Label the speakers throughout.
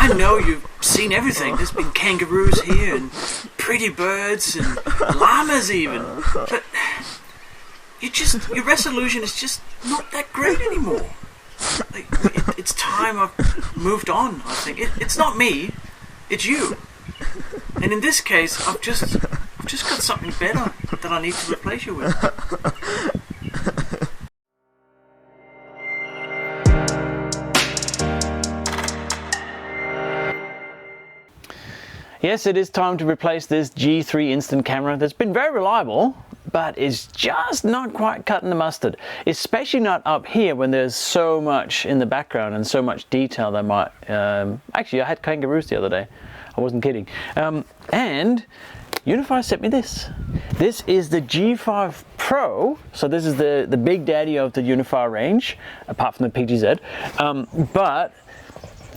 Speaker 1: I know you've seen everything. There's been kangaroos here and pretty birds and llamas even. But your resolution is just not that great anymore. Like, it's time I've moved on, I think. It's not me, it's you. And in this case, I've just got something better that I need to replace you with. Yes, it is time to replace this G3 instant camera that's been very reliable, but is just not quite cutting the mustard, especially not up here when there's so much in the background and so much detail that might... actually, I had kangaroos the other day. I wasn't kidding. And Unifi sent me this. This is the G5 Pro, so this is the big daddy of the Unifi range, apart from the PGZ, but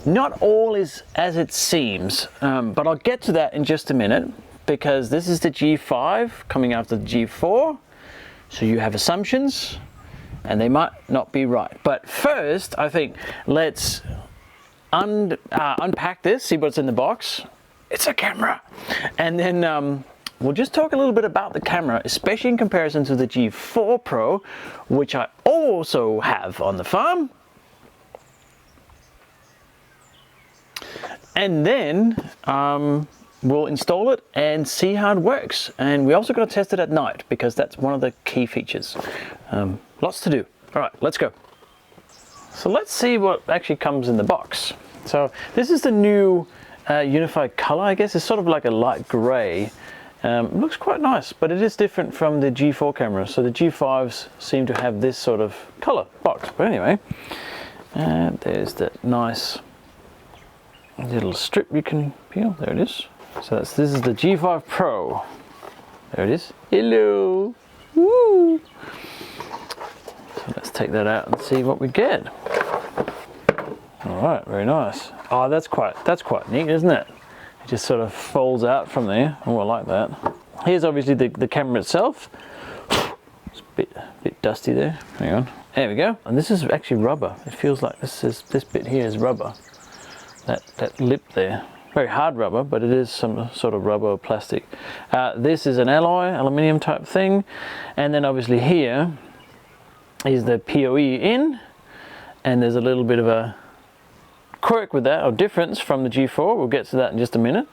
Speaker 1: not all is as it seems, but I'll get to that in just a minute, because this is the G5 coming after the G4, so you have assumptions and they might not be right. But first, I think let's unpack this, see what's in the box. It's a camera. And then we'll just talk a little bit about the camera, especially in comparison to the G4 Pro, which I also have on the farm. And then we'll install it and see how it works. And we also got to test it at night, because that's one of the key features. Lots to do. All right, let's go. So let's see what actually comes in the box. So this is the new Unifi color, I guess. It's sort of like a light gray. It looks quite nice, but it is different from the G4 camera. So the G5s seem to have this sort of color box. But anyway, there's that nice little strip you can peel. There it is. So this is the G5 Pro. There it is. Hello. Woo. So let's take that out and see what we get. All right, very nice. Oh, that's quite neat, isn't it? It just sort of folds out from there. Oh, I like that. Here's obviously the camera itself. It's a bit dusty there. Hang on. There we go. And this is actually rubber. It feels like this bit here is rubber. That lip there, very hard rubber, but it is some sort of rubber or plastic. This is an alloy, aluminium type thing, and then obviously here is the PoE in, and there's a little bit of a quirk with that, or difference from the G4. We'll get to that in just a minute.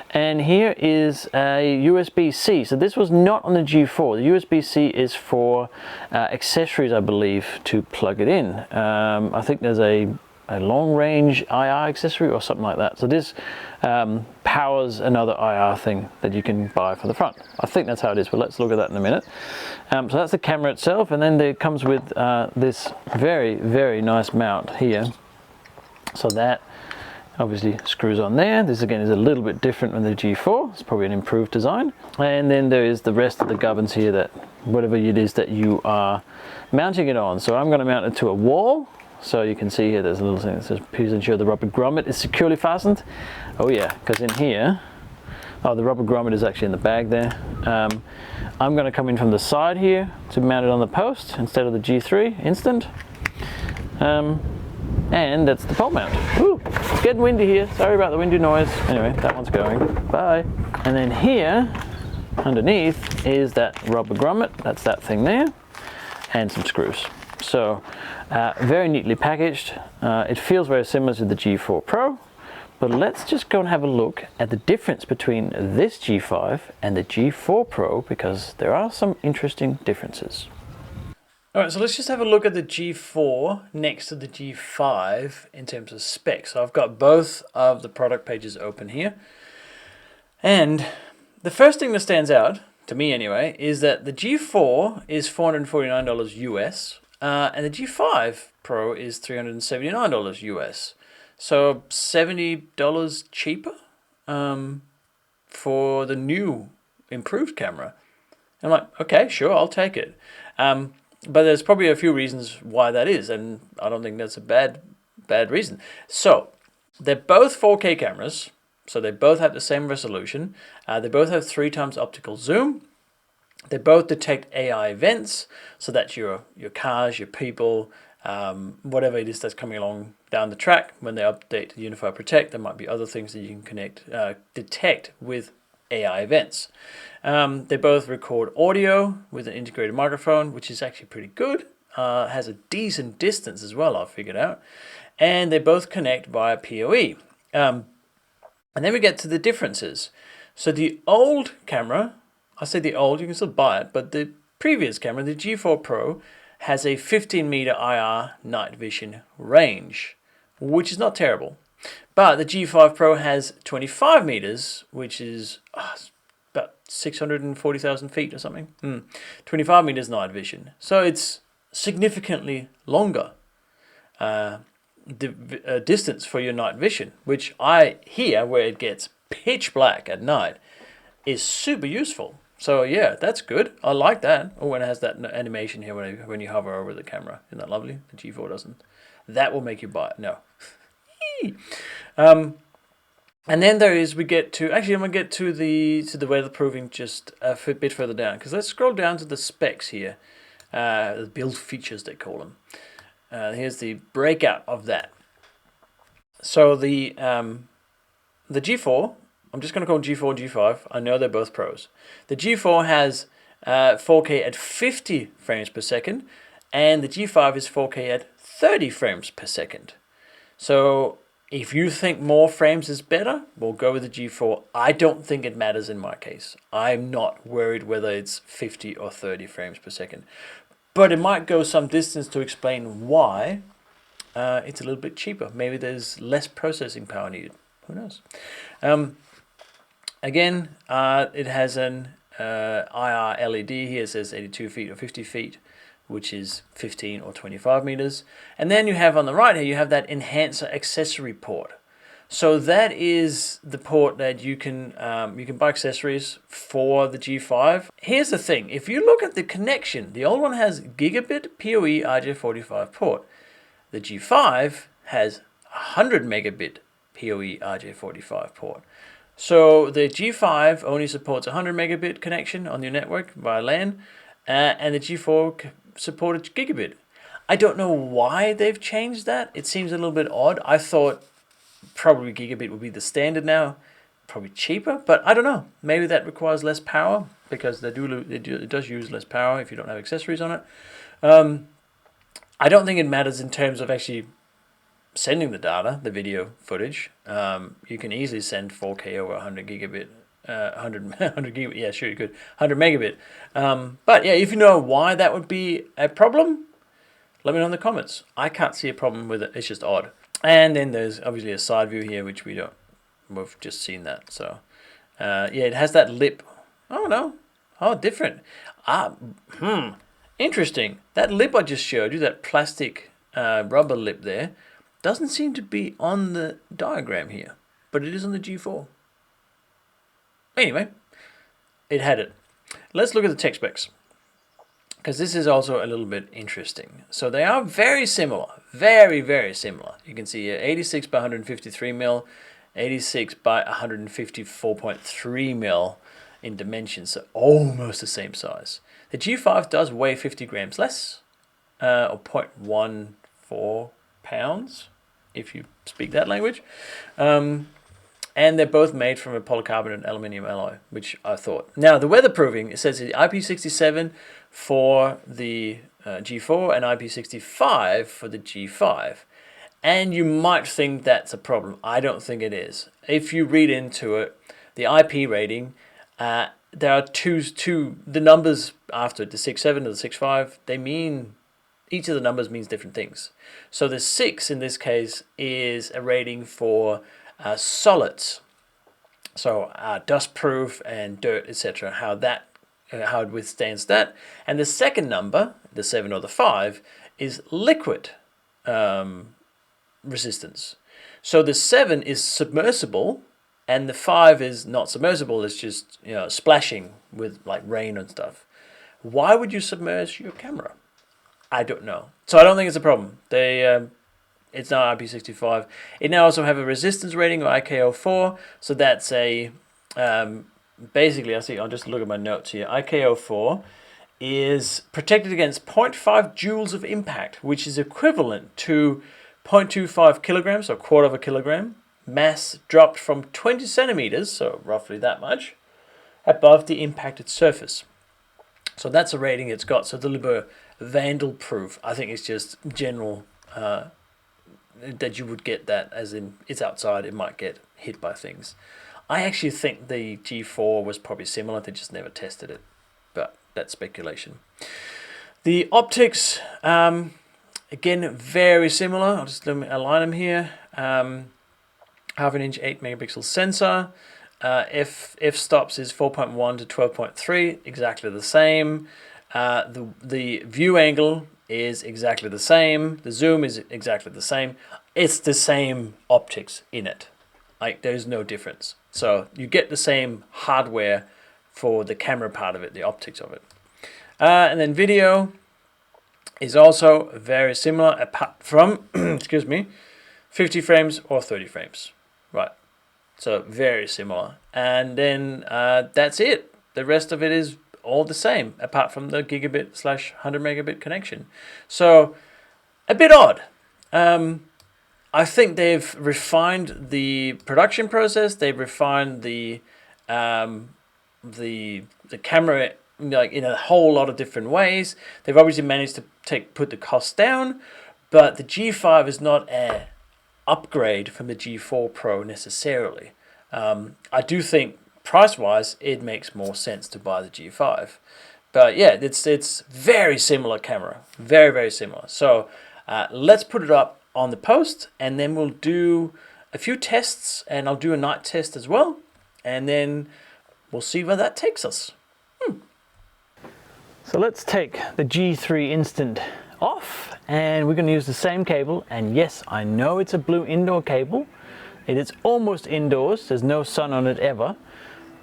Speaker 1: And here is a USB-C. So this was not on the G4. The USB-C is for accessories, I believe, to plug it in. I think there's a long-range IR accessory or something like that. So this powers another IR thing that you can buy for the front. I think that's how it is, but let's look at that in a minute. So that's the camera itself, and then it comes with this very, very nice mount here. So that obviously screws on there. This again is a little bit different than the G4. It's probably an improved design. And then there is the rest of the gubbins here, that whatever it is that you are mounting it on. So I'm going to mount it to a wall. So you can see here there's a little thing that says please ensure the rubber grommet is securely fastened. Oh yeah, because in here, oh, the rubber grommet is actually in the bag there. I'm going to come in from the side here to mount it on the post instead of the G3 instant. And that's the pole mount. Ooh, it's getting windy here. Sorry about the windy noise. Anyway, that one's going. Bye. And then here, underneath, is that rubber grommet. That's that thing there. And some screws. So, very neatly packaged. It feels very similar to the G4 Pro. But let's just go and have a look at the difference between this G5 and the G4 Pro, because there are some interesting differences. All right, so let's just have a look at the G4 next to the G5 in terms of specs. So I've got both of the product pages open here. And the first thing that stands out, to me anyway, is that the G4 is $449 US, and the G5 Pro is $379 US. So $70 cheaper for the new improved camera. I'm like, okay, sure, I'll take it. But there's probably a few reasons why that is, and I don't think that's a bad reason. So they're both 4K cameras, so they both have the same resolution. They both have 3x optical zoom. They both detect AI events, so that your cars, your people, whatever it is that's coming along down the track. When they update the Unifi Protect, there might be other things that you can detect with AI events. They both record audio with an integrated microphone, which is actually pretty good. Has a decent distance as well, I've figured out. And they both connect via PoE. And then we get to the differences. So the old camera, I say the old, you can still buy it, but the previous camera, the G4 Pro, has a 15-meter IR night vision range, which is not terrible. But the G5 Pro has 25 meters, which is about 640,000 feet or something. 25 meters night vision. So it's significantly longer distance for your night vision, which I hear where it gets pitch black at night is super useful. So yeah, that's good. I like that. Oh, and it has that animation here when you hover over the camera. Isn't that lovely? The G4 doesn't. That will make you buy it. No. And then we get to, actually I'm going to get to the weatherproofing just a bit further down, because let's scroll down to the specs here, the build features they call them. Here's the breakout of that. So the G4, I'm just going to call it G4 and G5. I know they're both pros. The G4 has 4K at 50 frames per second, and the G5 is 4K at 30 frames per second. So if you think more frames is better, we'll go with the G4. I don't think it matters in my case. I'm not worried whether it's 50 or 30 frames per second. But it might go some distance to explain why it's a little bit cheaper. Maybe there's less processing power needed. Who knows? Again, it has an IR LED here. It says 82 feet or 50 feet, which is 15 or 25 meters. And then you have on the right here, you have that enhancer accessory port. So that is the port that you can buy accessories for the G5. Here's the thing, if you look at the connection, the old one has gigabit PoE RJ45 port. The G5 has 100 megabit PoE RJ45 port. So the G5 only supports 100 megabit connection on your network via LAN, and the G4 supported gigabit. I don't know why they've changed that. It seems a little bit odd. I thought probably gigabit would be the standard now, probably cheaper, but I don't know. Maybe that requires less power, because it does use less power if you don't have accessories on it. I don't think it matters in terms of actually sending the data, the video footage. You can easily send 4K over 100 gigabit, 100 gigabit, yeah, sure you could, 100 megabit. But yeah, if you know why that would be a problem, let me know in the comments. I can't see a problem with it. It's just odd. And then there's obviously a side view here, which we've just seen that. So yeah, it has that lip. Oh no, oh different. Interesting. That lip I just showed you, that plastic rubber lip there, doesn't seem to be on the diagram here, but it is on the G4. Anyway, it had it. Let's look at the tech specs, because this is also a little bit interesting. So they are very similar, very, very similar. You can see 86 by 153 mil, 86 by 154.3 mil in dimensions, so almost the same size. The G5 does weigh 50 grams less, or 0.14 pounds, if you speak that language. And they're both made from a polycarbonate and aluminium alloy, which I thought. Now, the weatherproofing, it says IP67 for the G4 and IP65 for the G5. And you might think that's a problem. I don't think it is. If you read into it, the IP rating, there are the numbers after it, the 6.7 and the 6.5, they mean, each of the numbers means different things. So the 6 in this case is a rating for solids, so dust proof and dirt, etc., how it withstands that. And the second number, the 7 or the 5, is liquid resistance. So the 7 is submersible, and the 5 is not submersible. It's just, you know, splashing with like rain and stuff. Why would you submerge your camera? I don't know. So I don't think it's a problem. It's now IP65. It now also have a resistance rating of IKO4. So that's a basically, I'll just look at my notes here. IKO4
Speaker 2: is protected against 0.5 joules of impact, which is equivalent to 0.25 kilograms, or quarter of a kilogram, mass dropped from 20 centimeters, so roughly that much, above the impacted surface. So that's a rating it's got. So it's a little bit vandal proof. I think it's just general that you would get that, as in it's outside, it might get hit by things. I actually think the G4 was probably similar, they just never tested it, but that's speculation. The optics, again, very similar. I'll just align them here. Half an inch 8 megapixel sensor. F-stops is 4.1 to 12.3, exactly the same. The view angle is exactly the same. The zoom is exactly the same. It's the same optics in it. Like, there's no difference. So you get the same hardware for the camera part of it, the optics of it. And then video is also very similar, apart from, excuse me, 50 frames or 30 frames. Right. So very similar. And then that's it. The rest of it is all the same, apart from the gigabit/100 megabit connection. So a bit odd. I think they've refined the production process. They've refined the camera, like, in a whole lot of different ways. They've obviously managed to put the cost down, but the G5 is not an upgrade from the G4 Pro necessarily. I do think price-wise it makes more sense to buy the G5, but yeah, it's very similar camera, very, very similar. So let's put it up on the post, and then we'll do a few tests, and I'll do a night test as well, and then we'll see where that takes us.
Speaker 1: So let's take the G3 Instant off, and we're going to use the same cable. And yes, I know it's a blue indoor cable. It is almost indoors. There's no sun on it ever,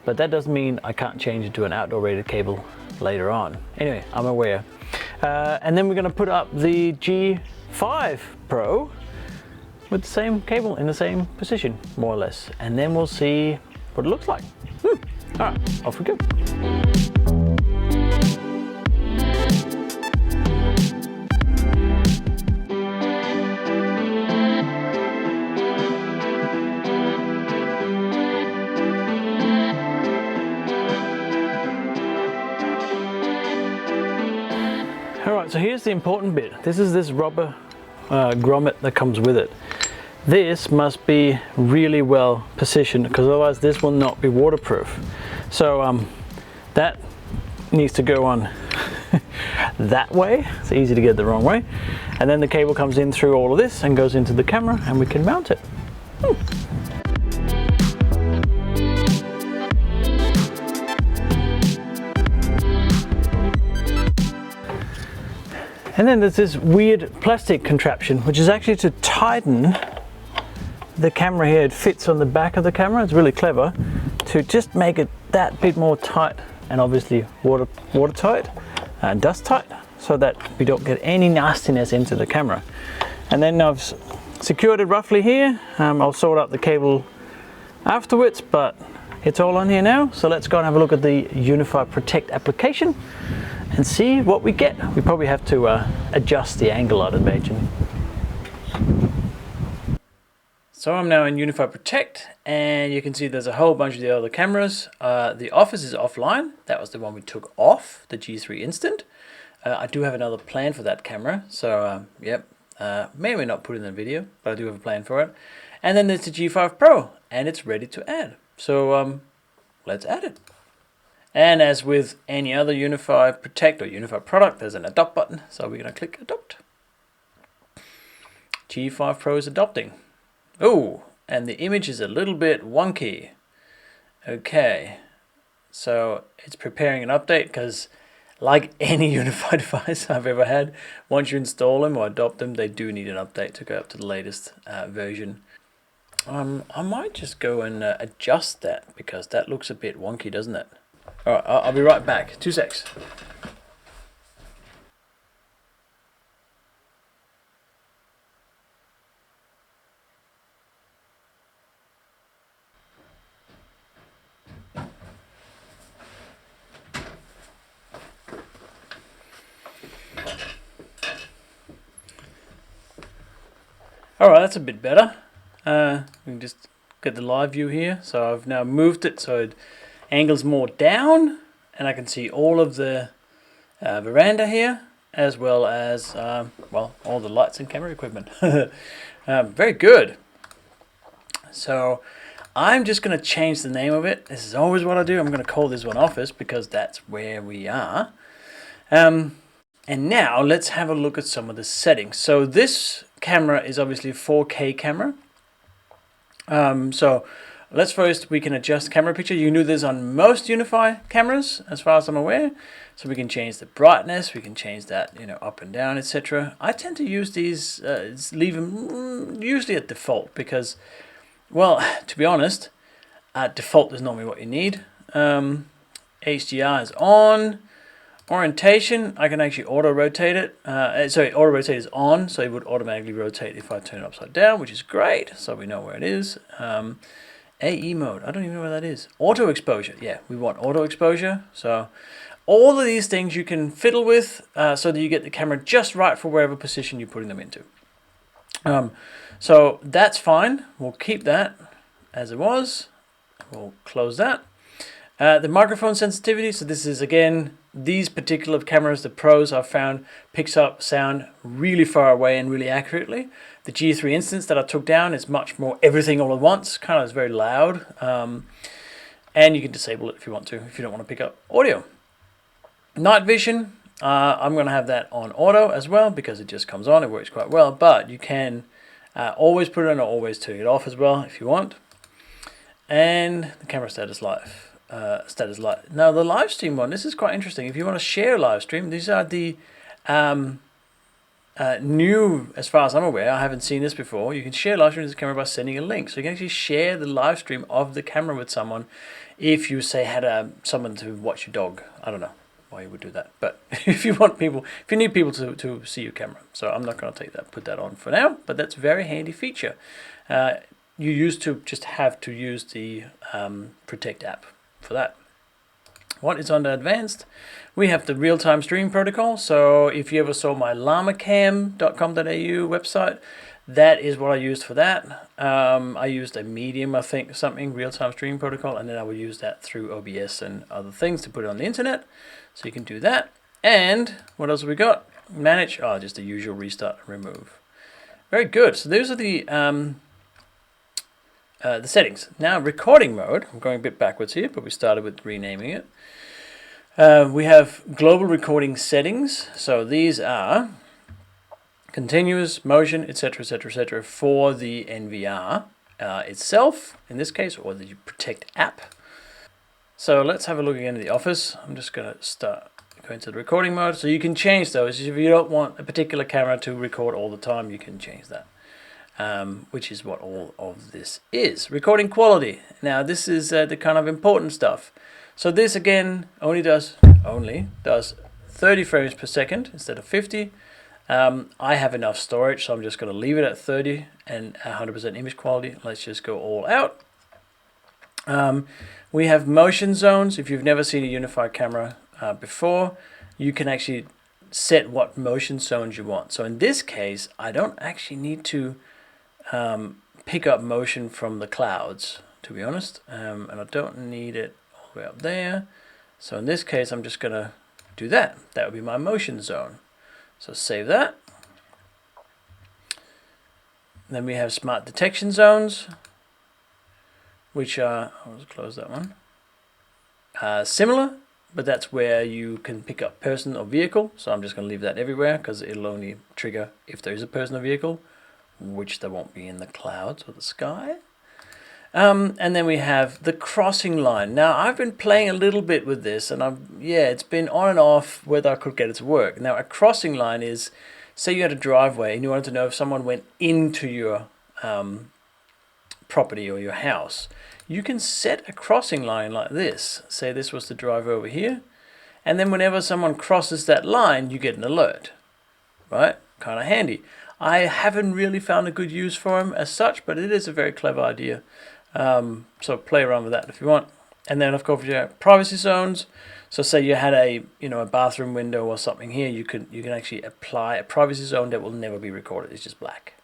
Speaker 1: but that doesn't mean I can't change it to an outdoor rated cable later on. Anyway, I'm aware. And then we're going to put up the G5 Pro with the same cable in the same position, more or less, and then we'll see what it looks like. All right, off we go. Alright, so here's the important bit. This is this rubber grommet that comes with it. This must be really well positioned, because otherwise this will not be waterproof. So that needs to go on that way. It's easy to get the wrong way. And then the cable comes in through all of this and goes into the camera, and we can mount it. And then there's this weird plastic contraption, which is actually to tighten the camera here. It fits on the back of the camera. It's really clever to just make it that bit more tight, and obviously watertight and dust tight, so that we don't get any nastiness into the camera. And then I've secured it roughly here. I'll sort out the cable afterwards, but it's all on here now. So let's go and have a look at the Unifi Protect application and see what we get. We probably have to adjust the angle, I'd imagine.
Speaker 2: So I'm now in Unifi Protect, and you can see there's a whole bunch of the other cameras. The Office is offline. That was the one we took off, the G3 Instant. I do have another plan for that camera, so yep, may or may not put in the video, but I do have a plan for it. And then there's the G5 Pro, and it's ready to add. So let's add it. And as with any other Unifi Protect or Unifi product, there's an adopt button, so we're going to click adopt. G5 Pro is adopting. Oh, and the image is a little bit wonky. Okay, so it's preparing an update, because like any Unifi device I've ever had, once you install them or adopt them, they do need an update to go up to the latest version. I might just go and adjust that, because that looks a bit wonky, doesn't it? Alright, I'll be right back. 2 secs. All right, that's a bit better. We can just get the live view here. So I've now moved it so it angles more down, and I can see all of the veranda here, as well as well, all the lights and camera equipment. Very good. So I'm just going to change the name of it. This is always what I do. I'm going to call this one Office because that's where we are. And now let's have a look at some of the settings. So this camera is obviously a 4K camera. So let's first, we can adjust camera picture. You can do this on most Unifi cameras, as far as I'm aware. So we can change the brightness, we can change that, up and down, etc. I tend to use these, leave them usually at default because, well, to be honest, default is normally what you need. HDR is on. Orientation, I can actually auto-rotate it. Auto-rotate is on, so it would automatically rotate if I turn it upside down, which is great, so we know where it is. AE mode, I don't even know where that is. Auto exposure, yeah, we want auto exposure. So all of these things you can fiddle with so that you get the camera just right for wherever position you're putting them into. So that's fine, we'll keep that as it was. We'll close that. The microphone sensitivity, so this is again, these particular cameras, the Pros I've found, picks up sound really far away and really accurately. The G3 instance that I took down is much more everything all at once, kind of is very loud. And you can disable it if you want to, if you don't want to pick up audio. Night vision, I'm going to have that on auto as well because it just comes on, it works quite well, but you can always put it on or always turn it off as well if you want. And the camera status live. Now the live stream one, this is quite interesting. If you want to share live stream, these are the new, as far as I'm aware, I haven't seen this before. You can share live stream with the camera by sending a link. So you can actually share the live stream of the camera with someone if you say had someone to watch your dog. I don't know why you would do that, but if you need people to see your camera. So I'm not going to put that on for now, but that's a very handy feature. You used to just have to use the Protect app for that. What is under advanced? We have the real-time streaming protocol. So if you ever saw my llama.com.au website, that is what I used for that. I used a medium, I think, something, real-time streaming protocol, and then I would use that through OBS and other things to put it on the internet. So you can do that. And what else have we got? Manage, just the usual restart and remove. Very good. So those are the settings. Now recording mode, I'm going a bit backwards here, but we started with renaming it. We have global recording settings. So these are continuous, motion, etc., etc., etc. for the NVR itself, in this case, or the Protect app. So let's have a look again at the Office. I'm just going to start going to the recording mode. So you can change those. If you don't want a particular camera to record all the time, you can change that. Which is what all of this is. Recording quality. Now this is the kind of important stuff. So this again only does 30 frames per second instead of 50. I have enough storage, so I'm just going to leave it at 30 and 100% image quality. Let's just go all out. We have motion zones. If you've never seen a Unifi camera before, you can actually set what motion zones you want. So in this case, I don't actually need to pick up motion from the clouds, to be honest, and I don't need it all the way up there. So in this case, I'm just going to do that. That would be my motion zone. So save that. Then we have smart detection zones, which are, I'll just close that one, similar, but that's where you can pick up person or vehicle. So I'm just going to leave that everywhere because it'll only trigger if there is a person or vehicle, which there won't be in the clouds or the sky. And then we have the crossing line. Now I've been playing a little bit with this, and it's been on and off whether I could get it to work. Now a crossing line is, say you had a driveway and you wanted to know if someone went into your property or your house. You can set a crossing line like this. Say this was the drive over here, and then whenever someone crosses that line, you get an alert, right? Kind of handy. I haven't really found a good use for them as such, but it is a very clever idea. So play around with that if you want. And then of course you have privacy zones. So say you had a bathroom window or something here, you can actually apply a privacy zone that will never be recorded. It's just black.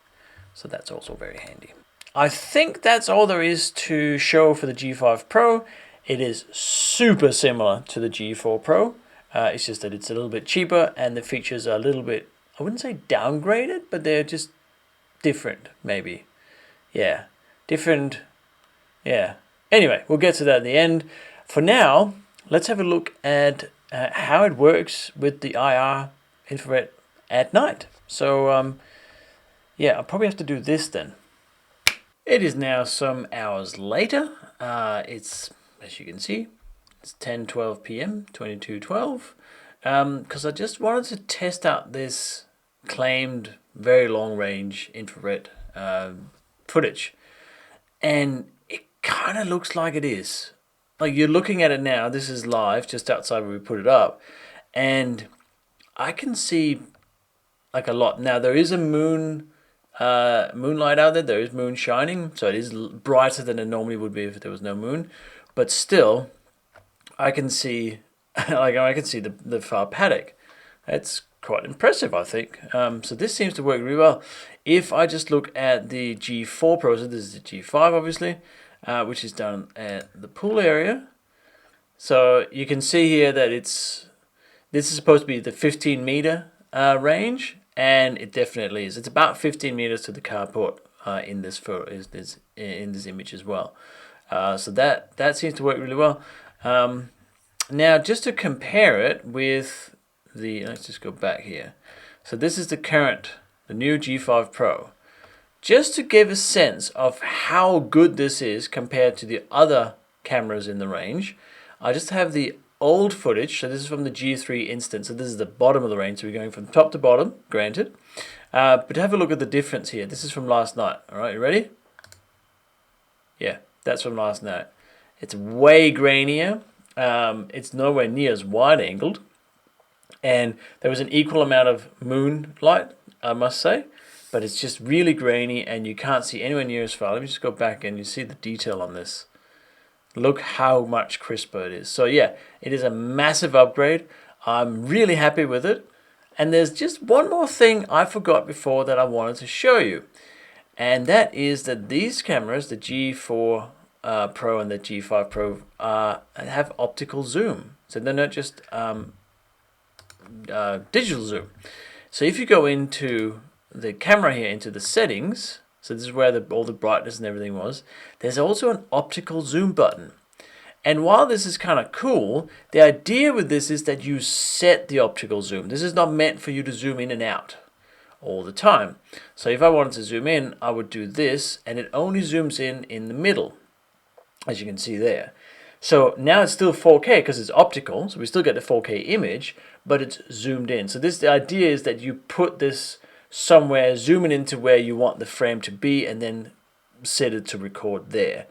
Speaker 2: So that's also very handy. I think that's all there is to show for the G5 Pro. It is super similar to the G4 Pro. It's just that it's a little bit cheaper and the features are a little bit, I wouldn't say downgraded, but they're just different, maybe. Yeah, different. Yeah. Anyway, we'll get to that in the end. For now, let's have a look at how it works with the IR infrared at night. So, yeah, I'll probably have to do this then. It is now some hours later. It's, as you can see, it's 10:12 p.m., 22:12. Because I just wanted to test out this claimed very long range infrared footage. And it kind of looks like it is. Like you're looking at it now, this is live just outside where we put it up. And I can see like a lot. Now there is a moonlight out there. There is moon shining, so it is brighter than it normally would be if there was no moon. But still, I can see, like I can see the far paddock. That's quite impressive, I think. So this seems to work really well. If I just look at the G4 Pro, so this is the G5 obviously, which is down at the pool area. So you can see here that this is supposed to be the 15-meter range, and it definitely is. It's about 15 meters to the carport in this photo, in this image as well. So that seems to work really well. Now, just to compare it with let's just go back here. So this is the new G5 Pro. Just to give a sense of how good this is compared to the other cameras in the range, I just have the old footage. So this is from the G3 instance. So this is the bottom of the range. So we're going from top to bottom, granted. But have a look at the difference here. This is from last night. All right, you ready? Yeah, that's from last night. It's way grainier. It's nowhere near as wide angled. And there was an equal amount of moonlight, I must say. But it's just really grainy and you can't see anywhere near as far. Let me just go back and you see the detail on this. Look how much crisper it is. So yeah, it is a massive upgrade. I'm really happy with it. And there's just one more thing I forgot before that I wanted to show you. And that is that these cameras, the G4 Pro and the G5 Pro, have optical zoom. So they're not just digital zoom. So if you go into the camera here, into the settings, so this is where all the brightness and everything was, there's also an optical zoom button. And while this is kind of cool, the idea with this is that you set the optical zoom. This is not meant for you to zoom in and out all the time. So if I wanted to zoom in, I would do this, and it only zooms in the middle, as you can see there. So now it's still 4K because it's optical, so we still get the 4K image, but it's zoomed in. So the idea is that you put this somewhere, zooming into where you want the frame to be, and then set it to record there.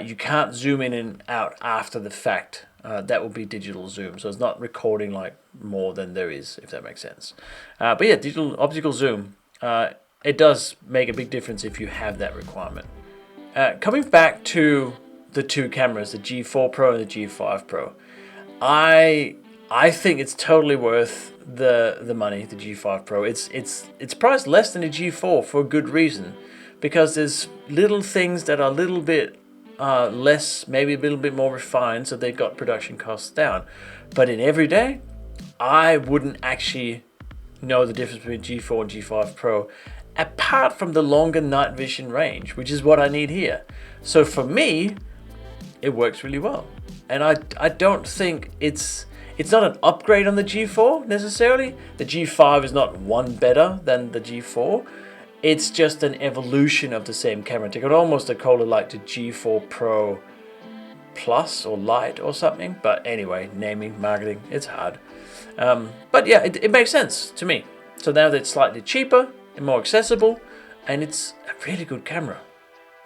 Speaker 2: You can't zoom in and out after the fact. That will be digital zoom, so it's not recording like more than there is, if that makes sense. But yeah, digital optical zoom, it does make a big difference if you have that requirement. Coming back to the two cameras, the G4 Pro and the G5 Pro, I think it's totally worth the money. The G5 Pro, it's priced less than the G4 for a good reason, because there's little things that are a little bit less, maybe a little bit more refined, so they got production costs down. But in everyday, I wouldn't actually know the difference between G4 and G5 Pro, apart from the longer night vision range, which is what I need here. So for me, it works really well, and I don't think it's not an upgrade on the G4 necessarily. The G5 is not one better than the G4. It's just an evolution of the same camera. You could almost call it like the G4 Pro Plus or Lite or something. But anyway, naming, marketing, it's hard. But yeah, it makes sense to me. So now that it's slightly cheaper and more accessible, and it's a really good camera.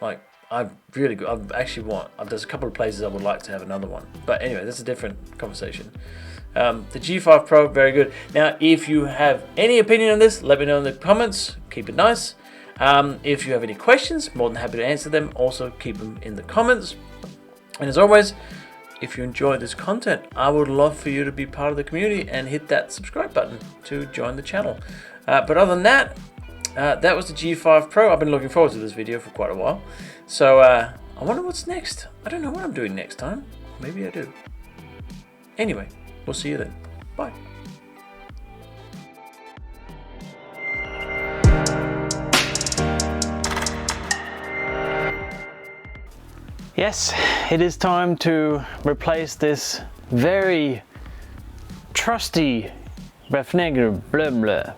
Speaker 2: Like, I'm really good. There's a couple of places I would like to have another one. But anyway, that's a different conversation. The G5 Pro, very good. Now, if you have any opinion on this, let me know in the comments. Keep it nice. If you have any questions, more than happy to answer them. Also, keep them in the comments. And as always, if you enjoy this content, I would love for you to be part of the community and hit that subscribe button to join the channel. But other than that, that was the G5 Pro. I've been looking forward to this video for quite a while. So I wonder what's next. I don't know what I'm doing next time. Maybe I do. Anyway, we'll see you then. Bye.
Speaker 1: Yes, it is time to replace this very trusty Refnegger blah blah.